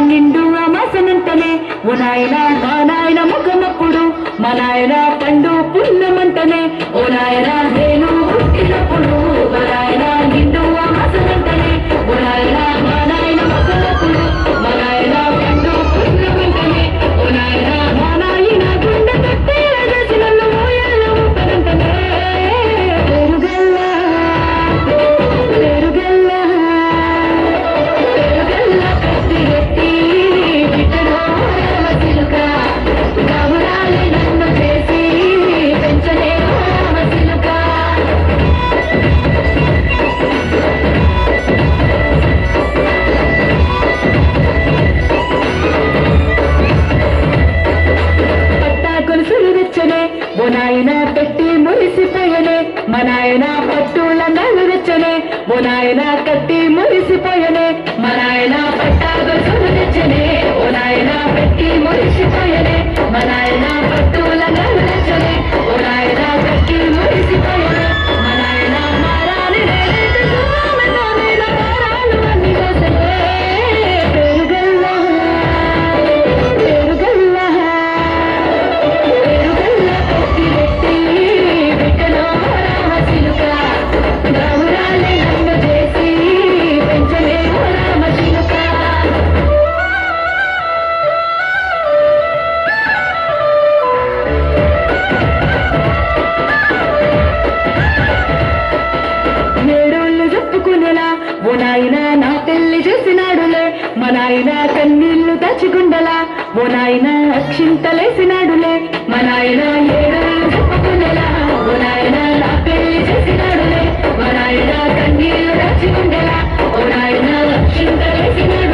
నిండు అమాసనంటనే ఓ నాయన మా నాయన ముఖమప్పుడు మా నాయన పండు పుణ్యమంటనే ఓ నాయన నేను పుట్టినప్పుడు మా నాయన నిండు అమాసనంటనే ఓ నాయన మా నాయన ముఖమప్పుడు మా నాయన పండు పుణ్యమంటనే ఓ నాయన మా నాయన గుండె తట్టి రగసినల్లు మోయల్ల ఊపనంటనే ఓ నాయన పెట్టి మురిసిపోయనే మా నాయన పట్టుల నల్లు తెచ్చనే ఓ నాయన కట్టి మురిసిపోయనే మా నాయన పట్టాగొలుసులు తెచ్చనే ఓ నాయన పెట్టి మురిసిపోయనే మా నాయన పట్టుల నల్లు తెచ్చనే ఓ నాయన కట్టి మురిసిపోయనే మా నాయన మారాలి మారాలు అన్ని కోసమే పెరుగల్లా పెరుగల్లా ఓ నాయన నా పెళ్లి చేసినాడులే మా నాయన కన్నీళ్లు దాచిగుండలా ఓ నాయన అక్షింతలేసినాడులే మా నాయన ఏడేళ్ళు చెప్పుకునేలా ఓ నాయన నా పెళ్లి చేసినాడులే మా నాయన కన్నీళ్లు దాచిగుండలా ఓ నాయన అక్షింతలేసినాడు